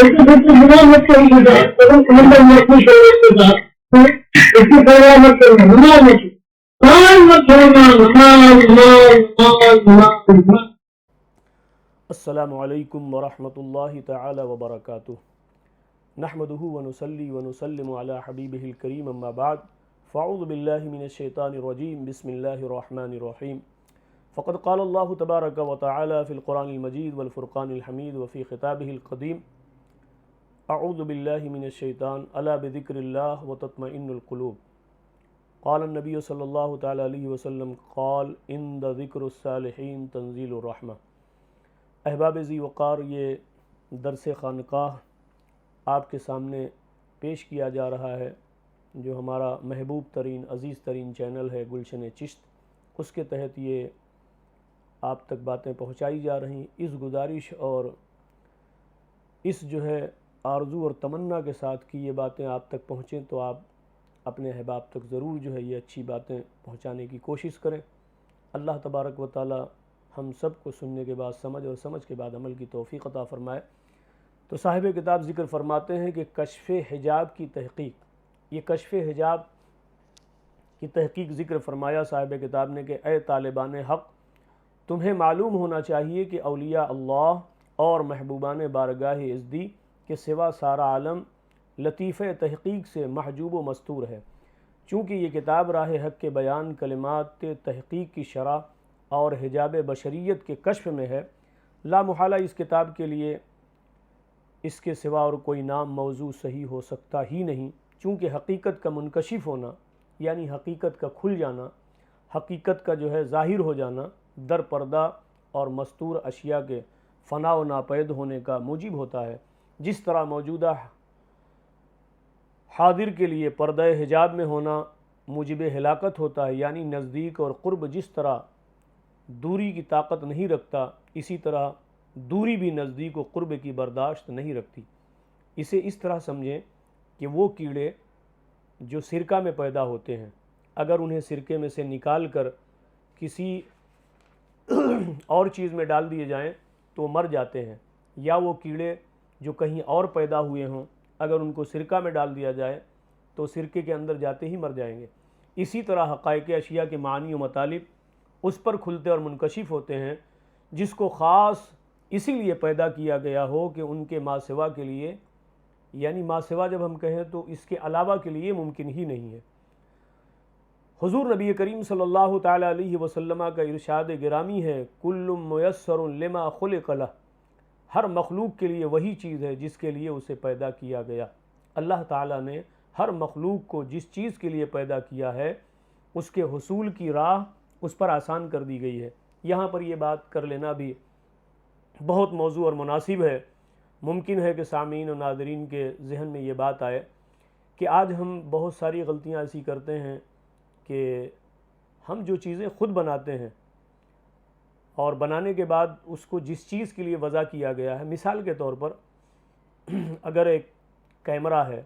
ایسے بچے گناہ مت کریے گا، کمنڈل میں اپنی شریعت کے ساتھ اس کی پرواہ مت کرنا، گناہ مت مت چھوڑنا، نماز. السلام علیکم ورحمۃ اللہ تعالی وبرکاتہ. نحمده ونصلی ونسلم علی حبیبہ الکریم، اما بعد فاعوذ باللہ من الشیطان الرجیم، بسم اللہ الرحمن الرحیم. فقد قال اللہ تبارک وتعالی فی القرآن المجید والفرقان الحمید وفی خطابہ القدیم: اعوذ باللہ من الشیطان الا بذکر اللہ وتطمئن القلوب. قال النبی صلی اللہ تعالی علیہ وسلم قال عند ذکر الصالحین تنزیل الرحمہ. احباب ذی وقار، یہ درس خانقاہ آپ کے سامنے پیش کیا جا رہا ہے، جو ہمارا محبوب ترین عزیز ترین چینل ہے گلشن چشت، اس کے تحت یہ آپ تک باتیں پہنچائی جا رہی ہیں، اس گزارش اور اس جو ہے آرزو اور تمنا کے ساتھ کہ یہ باتیں آپ تک پہنچیں تو آپ اپنے احباب تک ضرور جو ہے یہ اچھی باتیں پہنچانے کی کوشش کریں. اللہ تبارک و تعالی ہم سب کو سننے کے بعد سمجھ اور سمجھ کے بعد عمل کی توفیق عطا فرمائے. تو صاحب کتاب ذکر فرماتے ہیں کہ کشف حجاب کی تحقیق، یہ کشف حجاب کی تحقیق ذکر فرمایا صاحب کتاب نے کہ اے طالبان حق، تمہیں معلوم ہونا چاہیے کہ اولیاء اللہ اور محبوبان بارگاہ ازدی کے سوا سارا عالم لطیفہ تحقیق سے محجوب و مستور ہے. چونکہ یہ کتاب راہ حق کے بیان، کلمات تحقیق کی شرح اور حجاب بشریت کے کشف میں ہے، لا محالہ اس کتاب کے لیے اس کے سوا اور کوئی نام موضوع صحیح ہو سکتا ہی نہیں. چونکہ حقیقت کا منکشف ہونا، یعنی حقیقت کا کھل جانا، حقیقت کا جو ہے ظاہر ہو جانا، در پردہ اور مستور اشیاء کے فنا و ناپید ہونے کا موجب ہوتا ہے. جس طرح موجودہ حاضر کے لیے پردہ حجاب میں ہونا موجب ہلاکت ہوتا ہے، یعنی نزدیک اور قرب جس طرح دوری کی طاقت نہیں رکھتا، اسی طرح دوری بھی نزدیک و قرب کی برداشت نہیں رکھتی. اسے اس طرح سمجھیں کہ وہ کیڑے جو سرکہ میں پیدا ہوتے ہیں، اگر انہیں سرکے میں سے نکال کر کسی اور چیز میں ڈال دیے جائیں تو مر جاتے ہیں، یا وہ کیڑے جو کہیں اور پیدا ہوئے ہوں، اگر ان کو سرکہ میں ڈال دیا جائے تو سرکے کے اندر جاتے ہی مر جائیں گے. اسی طرح حقائق اشیاء کے معنی و مطالب اس پر کھلتے اور منکشف ہوتے ہیں جس کو خاص اسی لیے پیدا کیا گیا ہو کہ ان کے ما سوا کے لیے، یعنی ما سوا جب ہم کہیں تو اس کے علاوہ کے لیے ممکن ہی نہیں ہے. حضور نبی کریم صلی اللہ تعالی علیہ وسلم کا ارشاد گرامی ہے: کل میسر لما خلق لہ. ہر مخلوق کے لیے وہی چیز ہے جس کے لیے اسے پیدا کیا گیا. اللہ تعالیٰ نے ہر مخلوق کو جس چیز کے لیے پیدا کیا ہے اس کے حصول کی راہ اس پر آسان کر دی گئی ہے. یہاں پر یہ بات کر لینا بھی بہت موضوع اور مناسب ہے. ممکن ہے کہ سامعین و ناظرین کے ذہن میں یہ بات آئے کہ آج ہم بہت ساری غلطیاں ایسی کرتے ہیں کہ ہم جو چیزیں خود بناتے ہیں اور بنانے کے بعد اس کو جس چیز کے لیے وضع کیا گیا ہے، مثال کے طور پر اگر ایک کیمرہ ہے،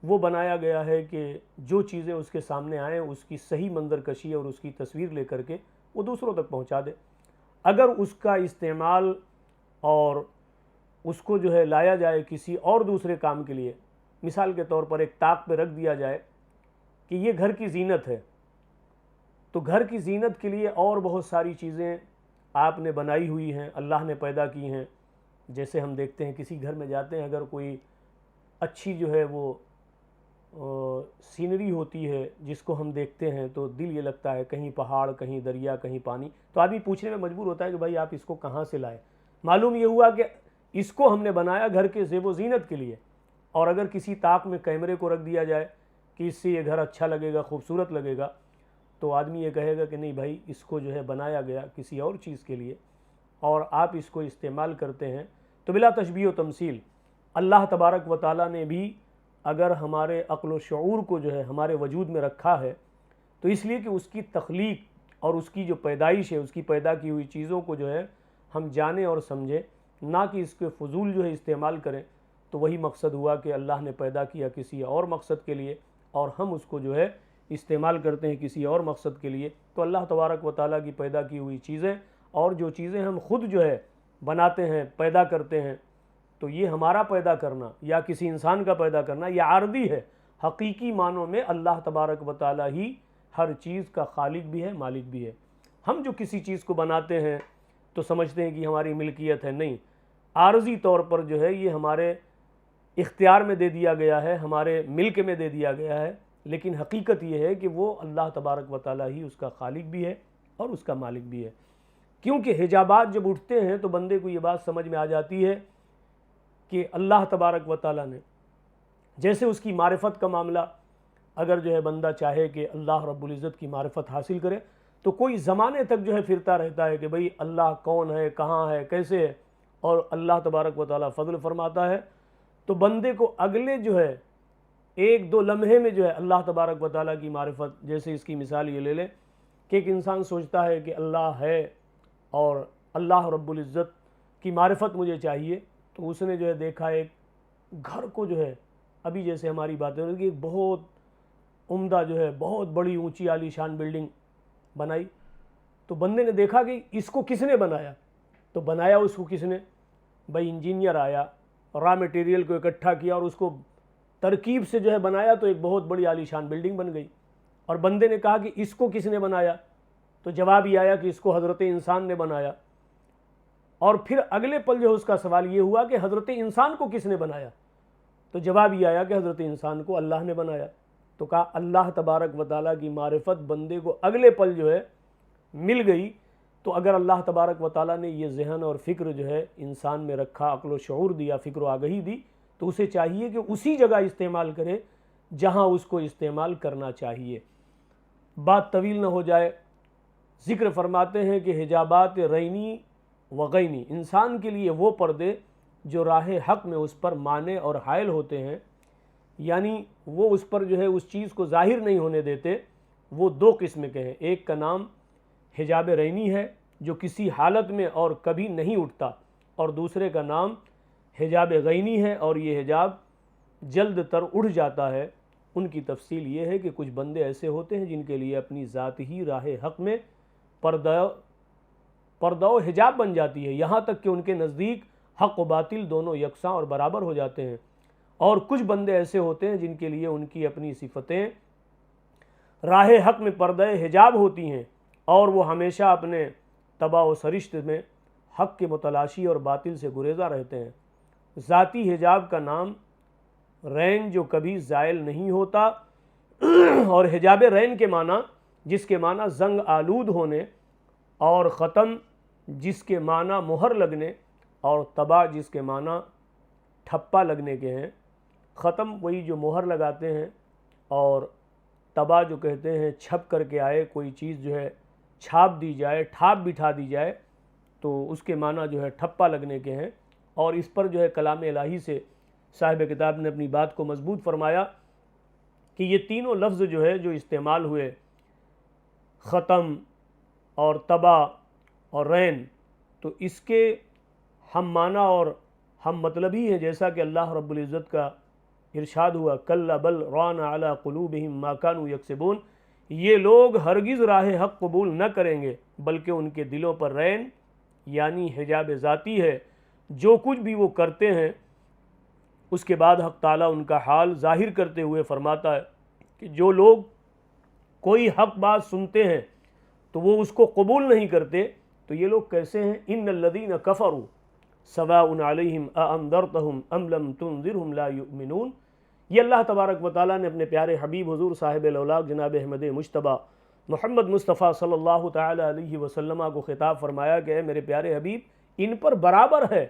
وہ بنایا گیا ہے کہ جو چیزیں اس کے سامنے آئیں اس کی صحیح منظر کشی اور اس کی تصویر لے کر کے وہ دوسروں تک پہنچا دے. اگر اس کا استعمال اور اس کو جو ہے لایا جائے کسی اور دوسرے کام کے لیے، مثال کے طور پر ایک طاق پہ رکھ دیا جائے کہ یہ گھر کی زینت ہے، تو گھر کی زینت کے لیے اور بہت ساری چیزیں آپ نے بنائی ہوئی ہیں، اللہ نے پیدا کی ہیں. جیسے ہم دیکھتے ہیں کسی گھر میں جاتے ہیں، اگر کوئی اچھی جو ہے وہ سینری ہوتی ہے جس کو ہم دیکھتے ہیں تو دل یہ لگتا ہے کہیں پہاڑ، کہیں دریا، کہیں پانی، تو آدمی پوچھنے میں مجبور ہوتا ہے کہ بھائی آپ اس کو کہاں سے لائے. معلوم یہ ہوا کہ اس کو ہم نے بنایا گھر کے زیب و زینت کے لیے. اور اگر کسی طاق میں کیمرے کو رکھ دیا جائے کہ اس سے یہ گھر اچھا لگے گا، خوبصورت لگے گا، تو آدمی یہ کہے گا کہ نہیں بھائی، اس کو جو ہے بنایا گیا کسی اور چیز کے لیے اور آپ اس کو استعمال کرتے ہیں. تو بلا تشبیہ و تمثیل اللہ تبارک و تعالیٰ نے بھی اگر ہمارے عقل و شعور کو جو ہے ہمارے وجود میں رکھا ہے تو اس لیے کہ اس کی تخلیق اور اس کی جو پیدائش ہے، اس کی پیدا کی ہوئی چیزوں کو جو ہے ہم جانیں اور سمجھیں، نہ کہ اس کے فضول جو ہے استعمال کریں. تو وہی مقصد ہوا کہ اللہ نے پیدا کیا کسی اور مقصد کے لیے اور ہم اس کو جو ہے استعمال کرتے ہیں کسی اور مقصد کے لیے. تو اللہ تبارک و تعالیٰ کی پیدا کی ہوئی چیزیں اور جو چیزیں ہم خود جو ہے بناتے ہیں، پیدا کرتے ہیں، تو یہ ہمارا پیدا کرنا یا کسی انسان کا پیدا کرنا یہ عارضی ہے. حقیقی معنوں میں اللہ تبارک و تعالیٰ ہی ہر چیز کا خالق بھی ہے، مالک بھی ہے. ہم جو کسی چیز کو بناتے ہیں تو سمجھتے ہیں کہ ہماری ملکیت ہے، نہیں، عارضی طور پر جو ہے یہ ہمارے اختیار میں دے دیا گیا ہے، ہمارے ملک میں دے دیا گیا ہے، لیکن حقیقت یہ ہے کہ وہ اللہ تبارک و تعالیٰ ہی اس کا خالق بھی ہے اور اس کا مالک بھی ہے. کیونکہ حجابات جب اٹھتے ہیں تو بندے کو یہ بات سمجھ میں آ جاتی ہے کہ اللہ تبارک و تعالیٰ نے جیسے اس کی معرفت کا معاملہ، اگر جو ہے بندہ چاہے کہ اللہ رب العزت کی معرفت حاصل کرے تو کوئی زمانے تک جو ہے پھرتا رہتا ہے کہ بھئی اللہ کون ہے، کہاں ہے، کیسے ہے، اور اللہ تبارک و تعالیٰ فضل فرماتا ہے تو بندے کو اگلے جو ہے ایک دو لمحے میں جو ہے اللہ تبارک و تعالیٰ کی معرفت، جیسے اس کی مثال یہ لے لیں کہ ایک انسان سوچتا ہے کہ اللہ ہے اور اللہ رب العزت کی معرفت مجھے چاہیے، تو اس نے جو ہے دیکھا ایک گھر کو جو ہے ابھی جیسے ہماری باتیں ہوئی کہ ایک بہت عمدہ جو ہے بہت بڑی اونچی عالی شان بلڈنگ بنائی، تو بندے نے دیکھا کہ اس کو کس نے بنایا، تو بنایا اس کو کس نے، بھائی انجینئر آیا، را میٹیریل کو اکٹھا کیا اور اس کو ترکیب سے جو ہے بنایا تو ایک بہت بڑی عالی شان بلڈنگ بن گئی. اور بندے نے کہا کہ اس کو کس نے بنایا، تو جواب یہ آیا کہ اس کو حضرت انسان نے بنایا. اور پھر اگلے پل جو اس کا سوال یہ ہوا کہ حضرت انسان کو کس نے بنایا، تو جواب یہ آیا کہ حضرت انسان کو اللہ نے بنایا. تو کہا اللہ تبارک و تعالیٰ کی معرفت بندے کو اگلے پل جو ہے مل گئی. تو اگر اللہ تبارک و تعالیٰ نے یہ ذہن اور فکر جو ہے انسان میں رکھا، عقل و شعور دیا، فکر و آگہی دی، تو اسے چاہیے کہ اسی جگہ استعمال کرے جہاں اس کو استعمال کرنا چاہیے. بات طویل نہ ہو جائے، ذکر فرماتے ہیں کہ حجابات رینی و غینی، انسان کے لیے وہ پردے جو راہ حق میں اس پر مانع اور حائل ہوتے ہیں، یعنی وہ اس پر جو ہے اس چیز کو ظاہر نہیں ہونے دیتے، وہ دو قسم کے ہیں. ایک کا نام حجاب رینی ہے جو کسی حالت میں اور کبھی نہیں اٹھتا، اور دوسرے کا نام حجاب غینی ہے اور یہ حجاب جلد تر اٹھ جاتا ہے. ان کی تفصیل یہ ہے کہ کچھ بندے ایسے ہوتے ہیں جن کے لیے اپنی ذات ہی راہ حق میں پردہ و حجاب بن جاتی ہے، یہاں تک کہ ان کے نزدیک حق و باطل دونوں یکساں اور برابر ہو جاتے ہیں. اور کچھ بندے ایسے ہوتے ہیں جن کے لیے ان کی اپنی صفتیں راہ حق میں پردہ حجاب ہوتی ہیں اور وہ ہمیشہ اپنے تباہ و سرشت میں حق کے متلاشی اور باطل سے گریزہ رہتے ہیں. ذاتی حجاب کا نام رین جو کبھی زائل نہیں ہوتا، اور حجاب رین کے معنی جس کے معنی زنگ آلود ہونے، اور ختم جس کے معنی مہر لگنے، اور تباہ جس کے معنی ٹھپا لگنے کے ہیں. ختم وہی جو مہر لگاتے ہیں، اور تباہ جو کہتے ہیں چھپ کر کے آئے کوئی چیز جو ہے چھاپ دی جائے، ٹھاپ بٹھا دی جائے، تو اس کے معنی جو ہے ٹھپا لگنے کے ہیں. اور اس پر جو ہے کلام الہی سے صاحب کتاب نے اپنی بات کو مضبوط فرمایا کہ یہ تینوں لفظ جو ہے جو استعمال ہوئے، ختم اور تباہ اور رین، تو اس کے ہم معنی اور ہم مطلب ہی ہیں، جیسا کہ اللہ رب العزت کا ارشاد ہوا کلا بل ران علی قلوبہم ما کانوا یکسبون، یہ لوگ ہرگز راہ حق قبول نہ کریں گے بلکہ ان کے دلوں پر رین یعنی حجاب ذاتی ہے. جو کچھ بھی وہ کرتے ہیں اس کے بعد حق تعالیٰ ان کا حال ظاہر کرتے ہوئے فرماتا ہے کہ جو لوگ کوئی حق بات سنتے ہیں تو وہ اس کو قبول نہیں کرتے، تو یہ لوگ کیسے ہیں؟ ان الذین کفروا سواء علیہم اانذرتہم ام لم تنذرہم لا یؤمنون. یہ اللہ تبارک و تعالیٰ نے اپنے پیارے حبیب حضور صاحب الاولاق جناب احمد مجتبیٰ محمد مصطفیٰ صلی اللہ تعالی علیہ وسلم کو خطاب فرمایا کہ اے میرے پیارے حبیب، ان پر برابر ہے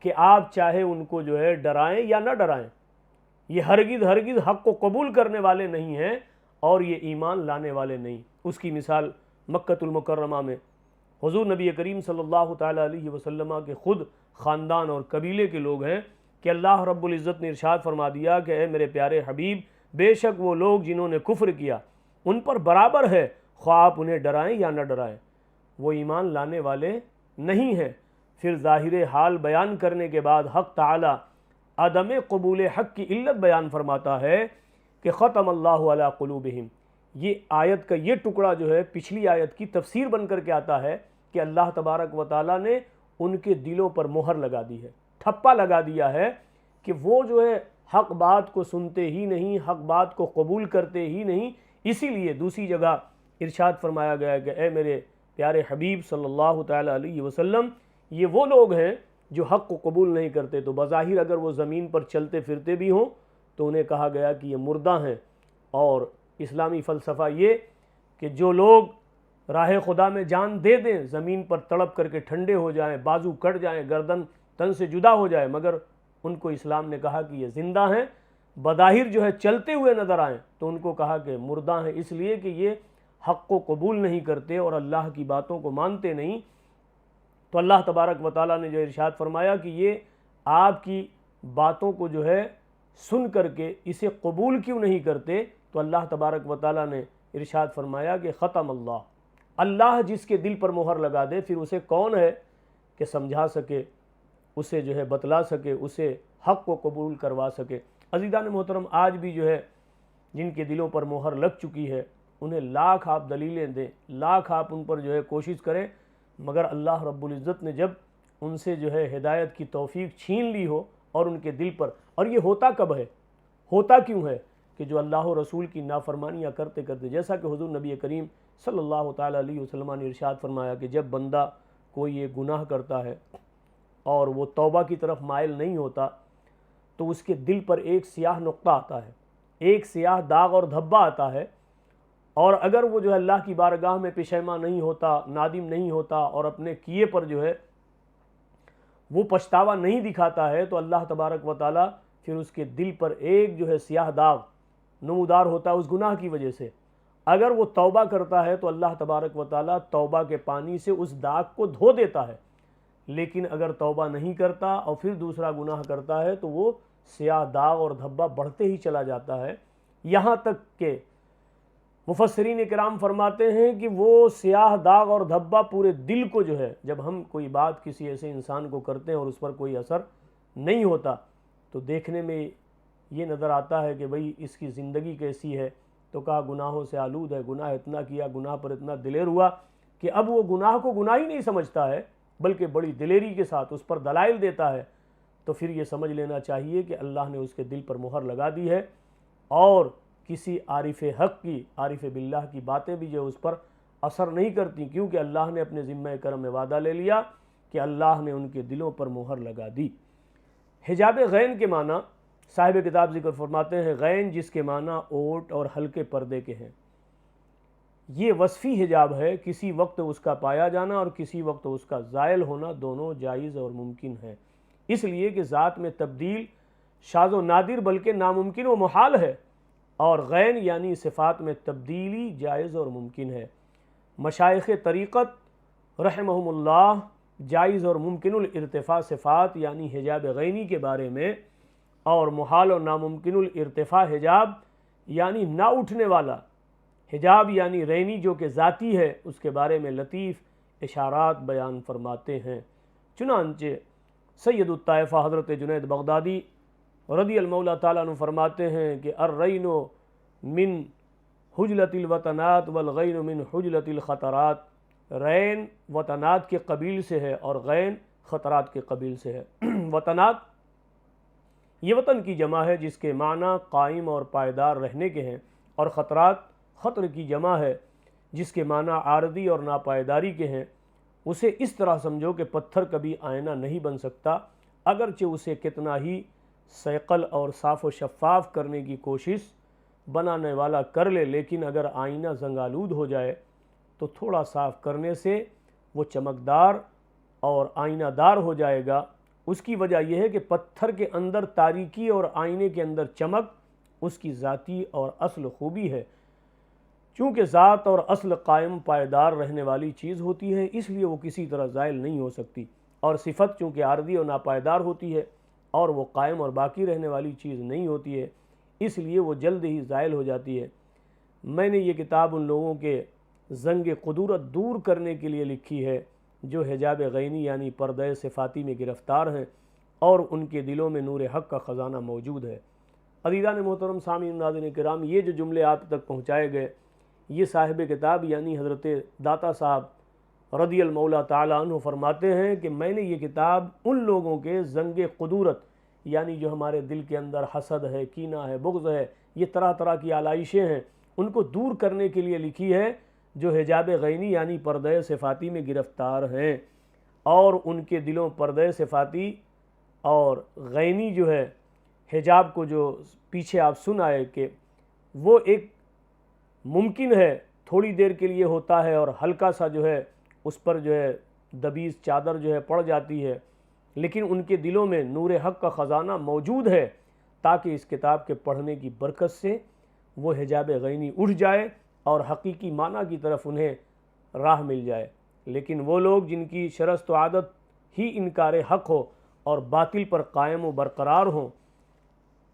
کہ آپ چاہے ان کو جو ہے ڈرائیں یا نہ ڈرائیں، یہ ہرگز حق کو قبول کرنے والے نہیں ہیں اور یہ ایمان لانے والے نہیں. اس کی مثال مکۃ المکرمہ میں حضور نبی کریم صلی اللہ تعالی علیہ وسلم کے خود خاندان اور قبیلے کے لوگ ہیں کہ اللہ رب العزت نے ارشاد فرما دیا کہ اے میرے پیارے حبیب، بے شک وہ لوگ جنہوں نے کفر کیا ان پر برابر ہے خواہ آپ انہیں ڈرائیں یا نہ ڈرائیں، وہ ایمان لانے والے نہیں ہیں. پھر ظاہر حال بیان کرنے کے بعد حق تعالی عدم قبول حق کی علت بیان فرماتا ہے کہ ختم اللہ علی قلوبہم. یہ آیت کا یہ ٹکڑا جو ہے پچھلی آیت کی تفسیر بن کر کے آتا ہے کہ اللہ تبارک و تعالیٰ نے ان کے دلوں پر مہر لگا دی ہے. ٹھپا لگا دیا ہے کہ وہ جو ہے حق بات کو سنتے ہی نہیں، حق بات کو قبول کرتے ہی نہیں۔ اسی لیے دوسری جگہ ارشاد فرمایا گیا ہے کہ اے میرے پیارے حبیب صلی اللہ تعالیٰ علیہ وسلم، یہ وہ لوگ ہیں جو حق کو قبول نہیں کرتے، تو بظاہر اگر وہ زمین پر چلتے پھرتے بھی ہوں تو انہیں کہا گیا کہ یہ مردہ ہیں۔ اور اسلامی فلسفہ یہ کہ جو لوگ راہ خدا میں جان دے دیں، زمین پر تڑپ کر کے ٹھنڈے ہو جائیں، بازو کٹ جائیں، گردن تن سے جدا ہو جائے، مگر ان کو اسلام نے کہا کہ یہ زندہ ہیں، بظاہر جو ہے چلتے ہوئے نظر آئیں تو ان کو کہا کہ مردہ ہیں، اس لیے کہ یہ حق کو قبول نہیں کرتے اور اللہ کی باتوں کو مانتے نہیں۔ تو اللہ تبارک و تعالیٰ نے جو ارشاد فرمایا کہ یہ آپ کی باتوں کو جو ہے سن کر کے اسے قبول کیوں نہیں کرتے، تو اللہ تبارک و تعالیٰ نے ارشاد فرمایا کہ ختم اللہ جس کے دل پر مہر لگا دے، پھر اسے کون ہے کہ سمجھا سکے، اسے جو ہے بتلا سکے، اسے حق کو قبول کروا سکے۔ عزیزان محترم، آج بھی جو ہے جن کے دلوں پر مہر لگ چکی ہے انہیں لاکھ آپ دلیلیں دیں، لاکھ آپ ان پر جو ہے کوشش کریں، مگر اللہ رب العزت نے جب ان سے جو ہے ہدایت کی توفیق چھین لی ہو اور ان کے دل پر، اور یہ ہوتا کب ہے، ہوتا کیوں ہے کہ جو اللہ و رسول کی نافرمانیاں کرتے کرتے، جیسا کہ حضور نبی کریم صلی اللہ تعالیٰ علیہ وسلم نے ارشاد فرمایا کہ جب بندہ کوئی یہ گناہ کرتا ہے اور وہ توبہ کی طرف مائل نہیں ہوتا تو اس کے دل پر ایک سیاہ نقطہ آتا ہے، ایک سیاہ داغ اور دھبا آتا ہے، اور اگر وہ جو ہے اللہ کی بارگاہ میں پشیماں نہیں ہوتا، نادم نہیں ہوتا اور اپنے کیے پر جو ہے وہ پچھتاوا نہیں دکھاتا ہے، تو اللہ تبارک و تعالیٰ پھر اس کے دل پر ایک جو ہے سیاہ داغ نمودار ہوتا ہے اس گناہ کی وجہ سے۔ اگر وہ توبہ کرتا ہے تو اللہ تبارک و تعالیٰ توبہ کے پانی سے اس داغ کو دھو دیتا ہے، لیکن اگر توبہ نہیں کرتا اور پھر دوسرا گناہ کرتا ہے تو وہ سیاہ داغ اور دھبا بڑھتے ہی چلا جاتا ہے، یہاں تک کہ مفسرین کرام فرماتے ہیں کہ وہ سیاہ داغ اور دھبا پورے دل کو جو ہے، جب ہم کوئی بات کسی ایسے انسان کو کرتے ہیں اور اس پر کوئی اثر نہیں ہوتا تو دیکھنے میں یہ نظر آتا ہے کہ بھئی اس کی زندگی کیسی ہے، تو کہا گناہوں سے آلود ہے، گناہ اتنا کیا، گناہ پر اتنا دلیر ہوا کہ اب وہ گناہ کو گناہ ہی نہیں سمجھتا ہے بلکہ بڑی دلیری کے ساتھ اس پر دلائل دیتا ہے، تو پھر یہ سمجھ لینا چاہیے کہ اللہ نے اس کے دل پر مہر لگا دی ہے، اور کسی عارف حق کی، عارف باللہ کی باتیں بھی جو اس پر اثر نہیں کرتی، کیونکہ اللہ نے اپنے ذمہ کرم میں وعدہ لے لیا کہ اللہ نے ان کے دلوں پر مہر لگا دی۔ حجاب غین کے معنی صاحب کتاب ذکر فرماتے ہیں، غین جس کے معنی اوٹ اور ہلکے پردے کے ہیں، یہ وصفی حجاب ہے، کسی وقت اس کا پایا جانا اور کسی وقت اس کا زائل ہونا دونوں جائز اور ممکن ہے، اس لیے کہ ذات میں تبدیل شاذ و نادر بلکہ ناممکن و محال ہے، اور غین یعنی صفات میں تبدیلی جائز اور ممکن ہے۔ مشائخ طریقت رحمہم اللہ جائز اور ممکن الارتفاع صفات یعنی حجاب غینی کے بارے میں، اور محال و ناممکن الارتفاع حجاب یعنی نہ اٹھنے والا حجاب یعنی رینی جو کہ ذاتی ہے، اس کے بارے میں لطیف اشارات بیان فرماتے ہیں۔ چنانچہ سید الطائفہ حضرت جنید بغدادی رضی اللہ تعالیٰ عنہ فرماتے ہیں کہ الرین من حجلت الوطنات والغین من حجلت الخطرات، رین وطنات کے قبیل سے ہے اور غین خطرات کے قبیل سے ہے۔ وطنات یہ وطن کی جمع ہے جس کے معنی قائم اور پائیدار رہنے کے ہیں، اور خطرات خطر کی جمع ہے جس کے معنی عارضی اور ناپائیداری کے ہیں۔ اسے اس طرح سمجھو کہ پتھر کبھی آئینہ نہیں بن سکتا، اگرچہ اسے کتنا ہی صیقل اور صاف و شفاف کرنے کی کوشش بنانے والا کر لے، لیکن اگر آئینہ زنگالود ہو جائے تو تھوڑا صاف کرنے سے وہ چمکدار اور آئینہ دار ہو جائے گا۔ اس کی وجہ یہ ہے کہ پتھر کے اندر تاریکی اور آئینے کے اندر چمک اس کی ذاتی اور اصل خوبی ہے۔ چونکہ ذات اور اصل قائم پائیدار رہنے والی چیز ہوتی ہے، اس لیے وہ کسی طرح زائل نہیں ہو سکتی، اور صفت چونکہ عارضی اور ناپائیدار ہوتی ہے اور وہ قائم اور باقی رہنے والی چیز نہیں ہوتی ہے، اس لیے وہ جلد ہی زائل ہو جاتی ہے۔ میں نے یہ کتاب ان لوگوں کے زنگ قدورت دور کرنے کے لیے لکھی ہے جو حجاب غینی یعنی پردہ صفاتی میں گرفتار ہیں اور ان کے دلوں میں نور حق کا خزانہ موجود ہے۔ عزیزان محترم، سامعین ناظرین کرام، یہ جو جملے آپ تک پہنچائے گئے یہ صاحب کتاب یعنی حضرت داتا صاحب رضی المولا تعالیٰ عنہ فرماتے ہیں کہ میں نے یہ کتاب ان لوگوں کے زنگ قدورت، یعنی جو ہمارے دل کے اندر حسد ہے، کینہ ہے، بغض ہے، یہ طرح طرح کی آلائشیں ہیں، ان کو دور کرنے کے لیے لکھی ہے جو حجاب غینی یعنی پردہ صفاتی میں گرفتار ہیں، اور ان کے دلوں پردہ صفاتی اور غینی جو ہے حجاب کو جو پیچھے آپ سن آئے کہ وہ ایک ممکن ہے تھوڑی دیر کے لیے ہوتا ہے اور ہلکا سا جو ہے اس پر جو ہے دبیز چادر جو ہے پڑ جاتی ہے، لیکن ان کے دلوں میں نور حق کا خزانہ موجود ہے تاکہ اس کتاب کے پڑھنے کی برکت سے وہ حجاب غینی اٹھ جائے اور حقیقی معنی کی طرف انہیں راہ مل جائے۔ لیکن وہ لوگ جن کی شرست و عادت ہی انکار حق ہو اور باطل پر قائم و برقرار ہوں،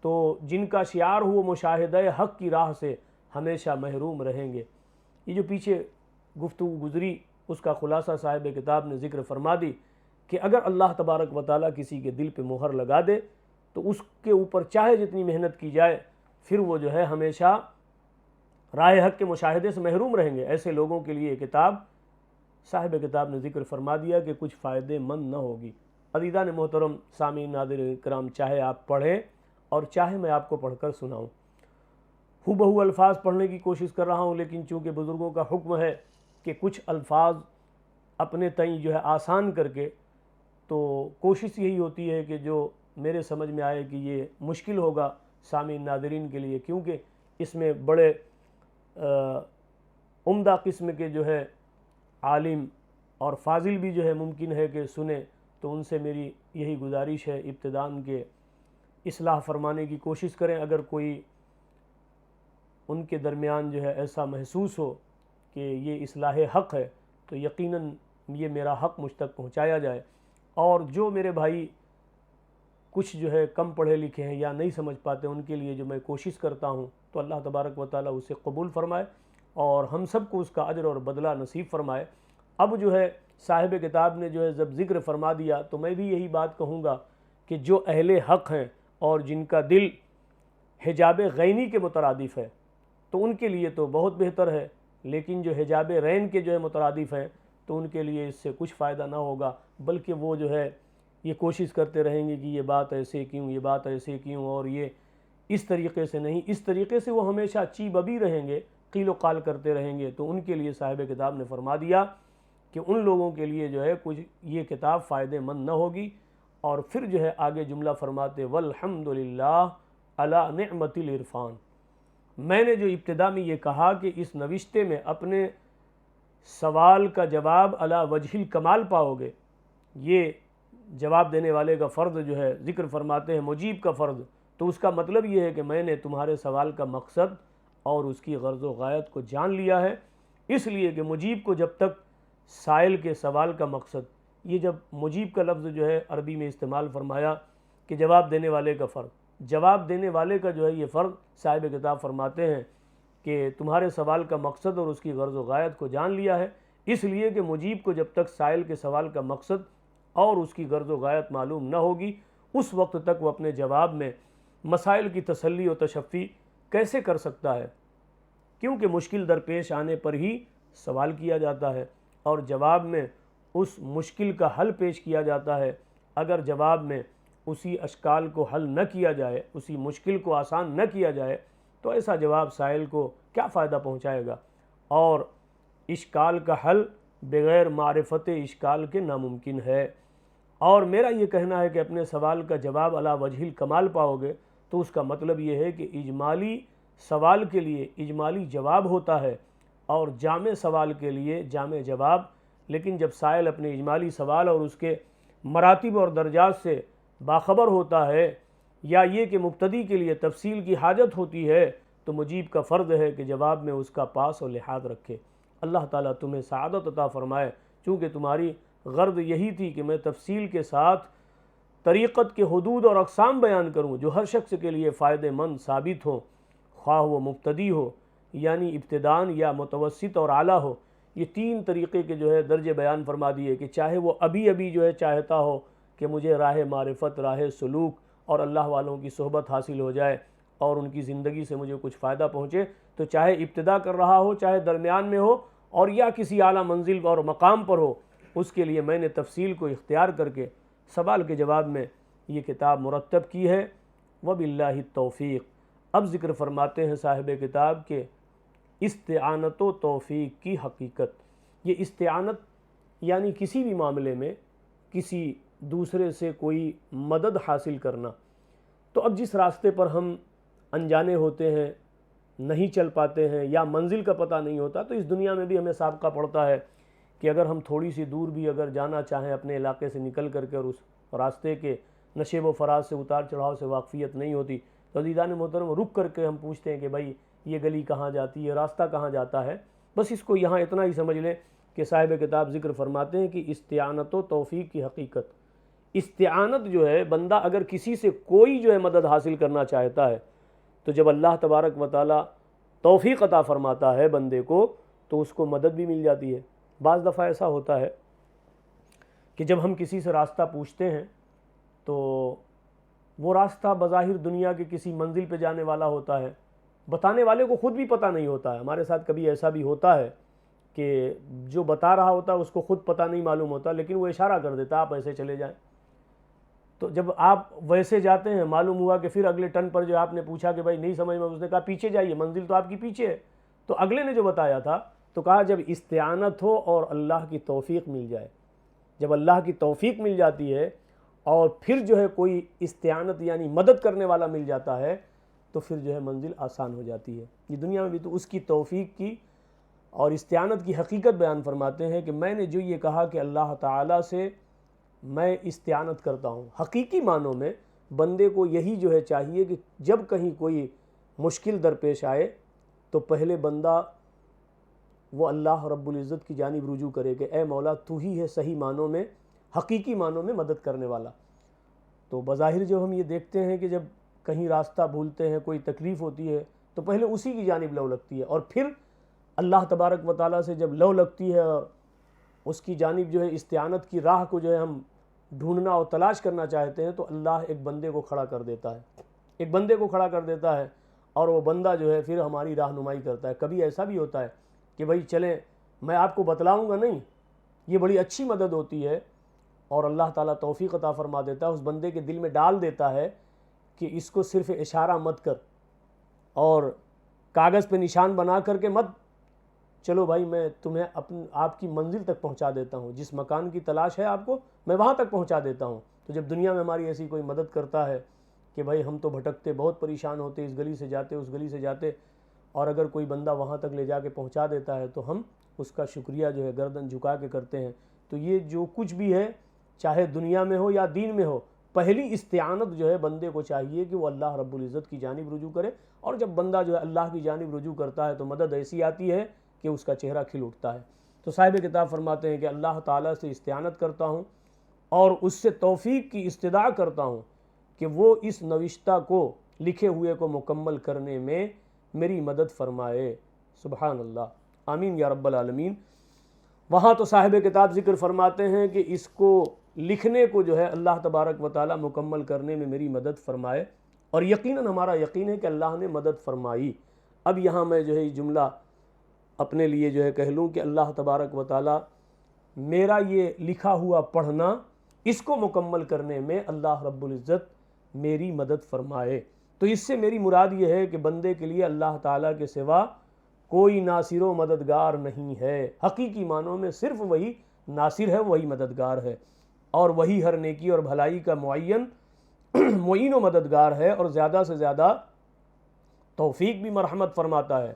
تو جن کا شعار ہو وہ مشاہدہ حق کی راہ سے ہمیشہ محروم رہیں گے۔ یہ جو پیچھے گفتگو گزری اس کا خلاصہ صاحب کتاب نے ذکر فرما دی کہ اگر اللہ تبارک و تعالیٰ کسی کے دل پہ مہر لگا دے تو اس کے اوپر چاہے جتنی محنت کی جائے پھر وہ جو ہے ہمیشہ راہ حق کے مشاہدے سے محروم رہیں گے۔ ایسے لوگوں کے لیے یہ کتاب صاحب کتاب نے ذکر فرما دیا کہ کچھ فائدے مند نہ ہوگی۔ عزیزان محترم، سامعین، ناظرین کرام، چاہے آپ پڑھیں اور چاہے میں آپ کو پڑھ کر سناؤں، ہو بہو الفاظ پڑھنے کی کوشش کر رہا ہوں، لیکن چونکہ بزرگوں کا حکم ہے کہ کچھ الفاظ اپنے تئیں جو ہے آسان کر کے، تو کوشش یہی ہوتی ہے کہ جو میرے سمجھ میں آئے کہ یہ مشکل ہوگا سامعین ناظرین کے لیے، کیونکہ اس میں بڑے عمدہ قسم کے جو ہے عالم اور فاضل بھی جو ہے ممکن ہے کہ سنیں، تو ان سے میری یہی گزارش ہے ابتداءً کے اصلاح فرمانے کی کوشش کریں۔ اگر کوئی ان کے درمیان جو ہے ایسا محسوس ہو کہ یہ اصلاح حق ہے تو یقیناً یہ میرا حق مجھ تک پہنچایا جائے، اور جو میرے بھائی کچھ جو ہے کم پڑھے لکھے ہیں یا نہیں سمجھ پاتے ان کے لیے جو میں کوشش کرتا ہوں تو اللہ تبارک و تعالیٰ اسے قبول فرمائے اور ہم سب کو اس کا اجر اور بدلہ نصیب فرمائے۔ اب جو ہے صاحب کتاب نے جو ہے جب ذکر فرما دیا تو میں بھی یہی بات کہوں گا کہ جو اہل حق ہیں اور جن کا دل حجاب غینی کے مترادف ہے تو ان کے لیے تو بہت بہتر ہے، لیکن جو حجاب رین کے جو ہے مترادف ہیں تو ان کے لیے اس سے کچھ فائدہ نہ ہوگا، بلکہ وہ جو ہے یہ کوشش کرتے رہیں گے کہ یہ بات ایسے کیوں، یہ بات ایسے کیوں، اور یہ اس طریقے سے نہیں، اس طریقے سے وہ ہمیشہ چی ببی رہیں گے، قیل و قال کرتے رہیں گے۔ تو ان کے لیے صاحب کتاب نے فرما دیا کہ ان لوگوں کے لیے جو ہے کچھ یہ کتاب فائدے مند نہ ہوگی، اور پھر جو ہے آگے جملہ فرماتے والحمدللہ علی نعمت العرفان۔ میں نے جو ابتدا میں یہ کہا کہ اس نوشتے میں اپنے سوال کا جواب علی وجہ الکمال پاؤ گے، یہ جواب دینے والے کا فرض جو ہے ذکر فرماتے ہیں مجیب کا فرض، تو اس کا مطلب یہ ہے کہ میں نے تمہارے سوال کا مقصد اور اس کی غرض و غایت کو جان لیا ہے، اس لیے کہ مجیب کو جب تک سائل کے سوال کا مقصد، یہ جب مجیب کا لفظ جو ہے عربی میں استعمال فرمایا کہ جواب دینے والے کا فرض، جواب دینے والے کا جو ہے یہ فرض صاحب کتاب فرماتے ہیں کہ تمہارے سوال کا مقصد اور اس کی غرض و غایت کو جان لیا ہے، اس لیے کہ مجیب کو جب تک سائل کے سوال کا مقصد اور اس کی غرض و غایت معلوم نہ ہوگی اس وقت تک وہ اپنے جواب میں مسائل کی تسلی و تشفی کیسے کر سکتا ہے، کیونکہ مشکل درپیش آنے پر ہی سوال کیا جاتا ہے اور جواب میں اس مشکل کا حل پیش کیا جاتا ہے۔ اگر جواب میں اسی اشکال کو حل نہ کیا جائے، اسی مشکل کو آسان نہ کیا جائے، تو ایسا جواب سائل کو کیا فائدہ پہنچائے گا، اور اشکال کا حل بغیر معرفت اشکال کے ناممکن ہے۔ اور میرا یہ کہنا ہے کہ اپنے سوال کا جواب علی وجہ الکمال پاؤ گے، تو اس کا مطلب یہ ہے کہ اجمالی سوال کے لیے اجمالی جواب ہوتا ہے اور جامع سوال کے لیے جامع جواب، لیکن جب سائل اپنے اجمالی سوال اور اس کے مراتب اور درجات سے باخبر ہوتا ہے، یا یہ کہ مبتدی کے لیے تفصیل کی حاجت ہوتی ہے، تو مجیب کا فرض ہے کہ جواب میں اس کا پاس و لحاظ رکھے۔ اللہ تعالیٰ تمہیں سعادت عطا فرمائے، چونکہ تمہاری غرض یہی تھی کہ میں تفصیل کے ساتھ طریقت کے حدود اور اقسام بیان کروں جو ہر شخص کے لیے فائدہ مند ثابت ہوں، خواہ وہ مبتدی ہو یعنی ابتدان یا متوسط اور اعلیٰ ہو۔ یہ تین طریقے کے جو ہے درجے بیان فرما دیے کہ چاہے وہ ابھی جو ہے چاہتا ہو کہ مجھے راہ معرفت، راہ سلوک اور اللہ والوں کی صحبت حاصل ہو جائے اور ان کی زندگی سے مجھے کچھ فائدہ پہنچے، تو چاہے ابتدا کر رہا ہو، چاہے درمیان میں ہو، اور یا کسی اعلیٰ منزل اور مقام پر ہو، اس کے لیے میں نے تفصیل کو اختیار کر کے سوال کے جواب میں یہ کتاب مرتب کی ہے۔ وباللہ التوفیق۔ اب ذکر فرماتے ہیں صاحب کتاب کے استعانت و توفیق کی حقیقت۔ یہ استعانت یعنی کسی بھی معاملے میں کسی دوسرے سے کوئی مدد حاصل کرنا۔ تو اب جس راستے پر ہم انجانے ہوتے ہیں، نہیں چل پاتے ہیں یا منزل کا پتہ نہیں ہوتا، تو اس دنیا میں بھی ہمیں سابقہ پڑتا ہے کہ اگر ہم تھوڑی سی دور بھی اگر جانا چاہیں اپنے علاقے سے نکل کر کے اور اس راستے کے نشیب و فراز سے اتار چڑھاؤ سے واقفیت نہیں ہوتی، تو عزیزان محترم رک کر کے ہم پوچھتے ہیں کہ بھائی یہ گلی کہاں جاتی ہے، راستہ کہاں جاتا ہے۔ بس اس کو یہاں اتنا ہی سمجھ لیں کہ صاحب کتاب ذکر فرماتے ہیں کہ استعانت و توفیق کی حقیقت۔ استعانت جو ہے، بندہ اگر کسی سے کوئی جو ہے مدد حاصل کرنا چاہتا ہے، تو جب اللہ تبارک و تعالی توفیق عطا فرماتا ہے بندے کو، تو اس کو مدد بھی مل جاتی ہے۔ بعض دفعہ ایسا ہوتا ہے کہ جب ہم کسی سے راستہ پوچھتے ہیں تو وہ راستہ بظاہر دنیا کے کسی منزل پہ جانے والا ہوتا ہے، بتانے والے کو خود بھی پتہ نہیں ہوتا ہے۔ ہمارے ساتھ کبھی ایسا بھی ہوتا ہے کہ جو بتا رہا ہوتا ہے اس کو خود پتہ نہیں معلوم ہوتا، لیکن وہ اشارہ کر دیتا آپ ایسے چلے جائیں۔ تو جب آپ ویسے جاتے ہیں، معلوم ہوا کہ پھر اگلے ٹرن پر جو آپ نے پوچھا کہ بھائی نہیں سمجھ میں، اس نے کہا پیچھے جائیے، منزل تو آپ کی پیچھے ہے۔ تو اگلے نے جو بتایا تھا تو کہا جب استعانت ہو اور اللہ کی توفیق مل جائے، جب اللہ کی توفیق مل جاتی ہے اور پھر جو ہے کوئی استعانت یعنی مدد کرنے والا مل جاتا ہے، تو پھر جو ہے منزل آسان ہو جاتی ہے۔ یہ دنیا میں بھی تو اس کی توفیق کی اور استعانت کی حقیقت بیان فرماتے ہیں کہ میں نے جو یہ کہا کہ اللہ تعالیٰ سے میں استعانت کرتا ہوں، حقیقی معنوں میں بندے کو یہی جو ہے چاہیے کہ جب کہیں کوئی مشکل درپیش آئے تو پہلے بندہ وہ اللہ رب العزت کی جانب رجوع کرے کہ اے مولا تو ہی ہے صحیح معنوں میں، حقیقی معنوں میں مدد کرنے والا۔ تو بظاہر جو ہم یہ دیکھتے ہیں کہ جب کہیں راستہ بھولتے ہیں، کوئی تکلیف ہوتی ہے، تو پہلے اسی کی جانب لو لگتی ہے، اور پھر اللہ تبارک و تعالیٰ سے جب لو لگتی ہے اور اس کی جانب جو ہے استعانت کی راہ کو جو ہے ہم ڈھونڈنا اور تلاش کرنا چاہتے ہیں، تو اللہ ایک بندے کو کھڑا کر دیتا ہے، ایک بندے کو کھڑا کر دیتا ہے، اور وہ بندہ جو ہے پھر ہماری رہنمائی کرتا ہے۔ کبھی ایسا بھی ہوتا ہے کہ بھائی چلیں، میں آپ کو بتلاؤں گا نہیں، یہ بڑی اچھی مدد ہوتی ہے، اور اللہ تعالیٰ توفیق عطا فرما دیتا ہے، اس بندے کے دل میں ڈال دیتا ہے کہ اس کو صرف اشارہ مت کر اور کاغذ پہ نشان بنا کر کے مت چلو بھائی میں تمہیں آپ کی منزل تک پہنچا دیتا ہوں، جس مکان کی تلاش ہے آپ کو میں وہاں تک پہنچا دیتا ہوں۔ تو جب دنیا میں ہماری ایسی کوئی مدد کرتا ہے کہ بھائی ہم تو بھٹکتے، بہت پریشان ہوتے، اس گلی سے جاتے اس گلی سے جاتے، اور اگر کوئی بندہ وہاں تک لے جا کے پہنچا دیتا ہے تو ہم اس کا شکریہ جو ہے گردن جھکا کے کرتے ہیں۔ تو یہ جو کچھ بھی ہے، چاہے دنیا میں ہو یا دین میں ہو، پہلی استعانت جو ہے بندے کو چاہیے کہ وہ اللہ رب العزت کی جانب رجوع کرے، اور جب بندہ جو ہے اللہ کی جانب رجوع کرتا ہے تو مدد ایسی آتی ہے کہ اس کا چہرہ کھل اٹھتا ہے۔ تو صاحب کتاب فرماتے ہیں کہ اللہ تعالیٰ سے استعانت کرتا ہوں اور اس سے توفیق کی استدعا کرتا ہوں کہ وہ اس نوشتہ کو، لکھے ہوئے کو مکمل کرنے میں میری مدد فرمائے۔ سبحان اللہ، آمین یا رب العالمین۔ وہاں تو صاحب کتاب ذکر فرماتے ہیں کہ اس کو لکھنے کو جو ہے اللہ تبارک و تعالیٰ مکمل کرنے میں میری مدد فرمائے، اور یقیناً ہمارا یقین ہے کہ اللہ نے مدد فرمائی۔ اب یہاں میں جو ہے یہ جملہ اپنے لیے جو ہے کہہ لوں کہ اللہ تبارک و تعالیٰ میرا یہ لکھا ہوا پڑھنا، اس کو مکمل کرنے میں اللہ رب العزت میری مدد فرمائے۔ تو اس سے میری مراد یہ ہے کہ بندے کے لیے اللہ تعالیٰ کے سوا کوئی ناصر و مددگار نہیں ہے۔ حقیقی معنوں میں صرف وہی ناصر ہے، وہی مددگار ہے، اور وہی ہر نیکی اور بھلائی کا معین و مددگار ہے، اور زیادہ سے زیادہ توفیق بھی مرحمت فرماتا ہے۔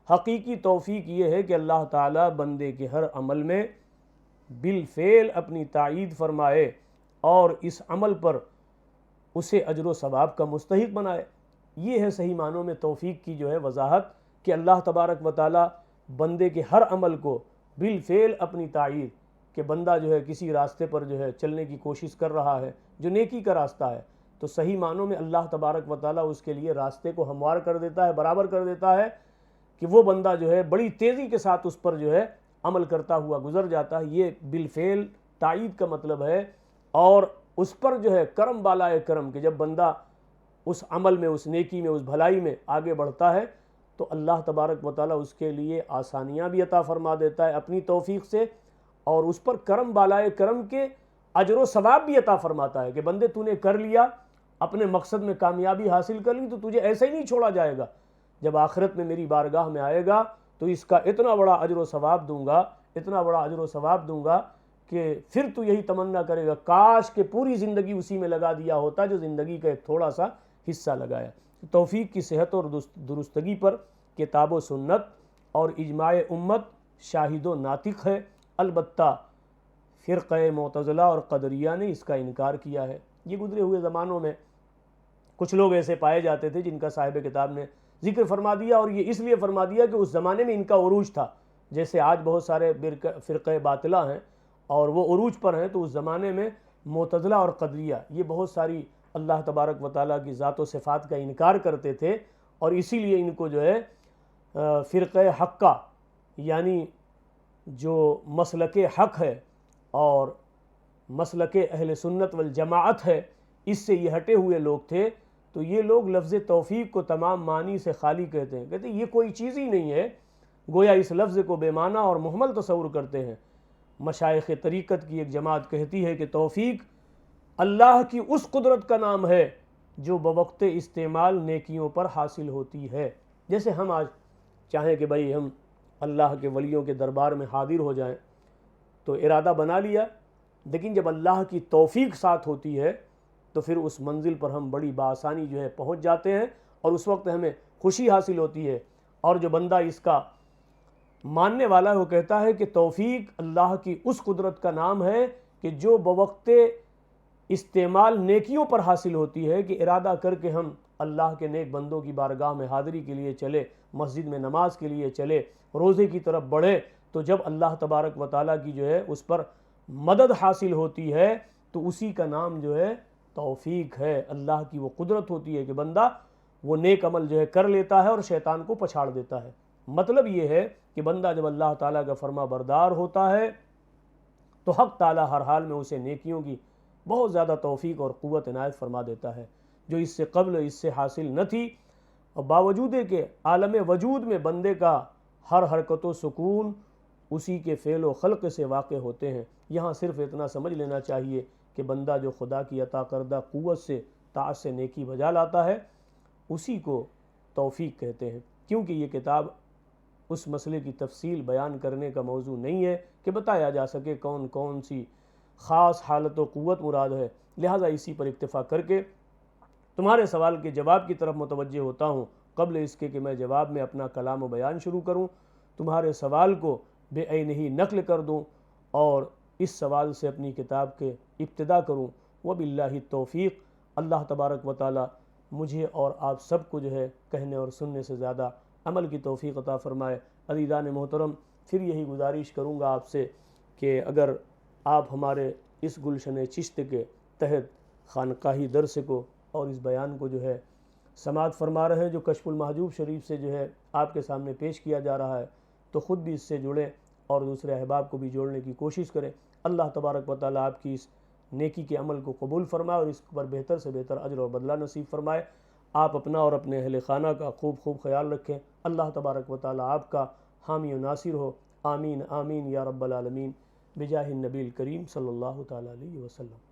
حقیقی توفیق یہ ہے کہ اللہ تعالیٰ بندے کے ہر عمل میں بالفعل اپنی تائید فرمائے اور اس عمل پر اسے اجر و ثواب کا مستحق بنائے۔ یہ ہے صحیح معنوں میں توفیق کی جو ہے وضاحت، کہ اللہ تبارک و تعالیٰ بندے کے ہر عمل کو بالفعل اپنی تائید، کہ بندہ جو ہے کسی راستے پر جو ہے چلنے کی کوشش کر رہا ہے جو نیکی کا راستہ ہے، تو صحیح معنوں میں اللہ تبارک و تعالیٰ اس کے لیے راستے کو ہموار کر دیتا ہے، برابر کر دیتا ہے، کہ وہ بندہ جو ہے بڑی تیزی کے ساتھ اس پر جو ہے عمل کرتا ہوا گزر جاتا ہے۔ یہ بالفعل تائید کا مطلب ہے، اور اس پر جو ہے کرم بالائے کرم، کہ جب بندہ اس عمل میں، اس نیکی میں، اس بھلائی میں آگے بڑھتا ہے تو اللہ تبارک و تعالیٰ اس کے لیے آسانیاں بھی عطا فرما دیتا ہے اپنی توفیق سے، اور اس پر کرم بالائے کرم کے اجر و ثواب بھی عطا فرماتا ہے کہ بندے تو نے کر لیا، اپنے مقصد میں کامیابی حاصل کر لی، تو تجھے ایسے ہی نہیں چھوڑا جائے گا، جب آخرت میں میری بارگاہ میں آئے گا تو اس کا اتنا بڑا اجر و ثواب دوں گا، اتنا بڑا اجر و ثواب دوں گا کہ پھر تو یہی تمنا کرے گا کاش کہ پوری زندگی اسی میں لگا دیا ہوتا جو زندگی کا ایک تھوڑا سا حصہ لگایا۔ توفیق کی صحت اور درستگی پر کتاب و سنت اور اجماع امت شاہد و ناطق ہے، البتہ فرقہ معتزلہ اور قدریہ نے اس کا انکار کیا ہے۔ یہ گزرے ہوئے زمانوں میں کچھ لوگ ایسے پائے جاتے تھے جن کا صاحب کتاب نے ذکر فرما دیا، اور یہ اس لیے فرما دیا کہ اس زمانے میں ان کا عروج تھا، جیسے آج بہت سارے فرقہ باطلہ ہیں اور وہ عروج پر ہیں، تو اس زمانے میں معتزلہ اور قدریہ یہ بہت ساری اللہ تبارک و تعالیٰ کی ذات و صفات کا انکار کرتے تھے، اور اسی لیے ان کو جو ہے فرقہ حقہ یعنی جو مسلک حق ہے اور مسلک اہل سنت والجماعت ہے اس سے یہ ہٹے ہوئے لوگ تھے، تو یہ لوگ لفظ توفیق کو تمام معنی سے خالی کہتے ہیں، کہتے ہیں یہ کوئی چیز ہی نہیں ہے، گویا اس لفظ کو بے معنی اور مہمل تصور کرتے ہیں۔ مشائخ طریقت کی ایک جماعت کہتی ہے کہ توفیق اللہ کی اس قدرت کا نام ہے جو بوقت استعمال نیکیوں پر حاصل ہوتی ہے۔ جیسے ہم آج چاہیں کہ بھئی ہم اللہ کے ولیوں کے دربار میں حاضر ہو جائیں تو ارادہ بنا لیا، لیکن جب اللہ کی توفیق ساتھ ہوتی ہے تو پھر اس منزل پر ہم بڑی بآسانی جو ہے پہنچ جاتے ہیں، اور اس وقت ہمیں خوشی حاصل ہوتی ہے۔ اور جو بندہ اس کا ماننے والا ہے وہ کہتا ہے کہ توفیق اللہ کی اس قدرت کا نام ہے کہ جو بوقت استعمال نیکیوں پر حاصل ہوتی ہے، کہ ارادہ کر کے ہم اللہ کے نیک بندوں کی بارگاہ میں حاضری کے لیے چلے، مسجد میں نماز کے لیے چلے، روزے کی طرف بڑھے، تو جب اللہ تبارک و تعالیٰ کی جو ہے اس پر مدد حاصل ہوتی ہے تو اسی کا نام جو ہے توفیق ہے۔ اللہ کی وہ قدرت ہوتی ہے کہ بندہ وہ نیک عمل جو ہے کر لیتا ہے اور شیطان کو پچھاڑ دیتا ہے۔ مطلب یہ ہے کہ بندہ جب اللہ تعالیٰ کا فرما بردار ہوتا ہے تو حق تعالیٰ ہر حال میں اسے نیکیوں کی بہت زیادہ توفیق اور قوت عنایت فرما دیتا ہے، جو اس سے قبل اس سے حاصل نہ تھی، اور باوجود کہ عالم وجود میں بندے کا ہر حرکت و سکون اسی کے فعل و خلق سے واقع ہوتے ہیں۔ یہاں صرف اتنا سمجھ لینا چاہیے کہ بندہ جو خدا کی عطا کردہ قوت سے طاعت سے نیکی بجا لاتا ہے اسی کو توفیق کہتے ہیں، کیونکہ یہ کتاب اس مسئلے کی تفصیل بیان کرنے کا موضوع نہیں ہے کہ بتایا جا سکے کون کون سی خاص حالت و قوت مراد ہے، لہٰذا اسی پر اکتفا کر کے تمہارے سوال کے جواب کی طرف متوجہ ہوتا ہوں۔ قبل اس کے کہ میں جواب میں اپنا کلام و بیان شروع کروں، تمہارے سوال کو بے عین ہی نقل کر دوں اور اس سوال سے اپنی کتاب کے ابتدا کروں۔ وباللہ التوفیق، اللہ تبارک و تعالی مجھے اور آپ سب کو جو ہے کہنے اور سننے سے زیادہ عمل کی توفیق عطا فرمائے۔ عزیزان محترم، پھر یہی گزارش کروں گا آپ سے کہ اگر آپ ہمارے اس گلشن چشت کے تحت خانقاہی درس کو اور اس بیان کو جو ہے سماعت فرما رہے ہیں جو کشف المحجوب شریف سے جو ہے آپ کے سامنے پیش کیا جا رہا ہے، تو خود بھی اس سے جڑیں اور دوسرے احباب کو بھی جوڑنے کی کوشش کریں۔ اللہ تبارک و تعالی آپ کی اس نیکی کے عمل کو قبول فرمائے اور اس پر بہتر سے بہتر اجر اور بدلہ نصیب فرمائے۔ آپ اپنا اور اپنے اہل خانہ کا خوب خوب خیال رکھیں۔ اللہ تبارک و تعالی آپ کا حامی و ناصر ہو۔ آمین آمین یا رب العالمین، بجاہ النبی الکریم صلی اللہ تعالی علیہ وسلم۔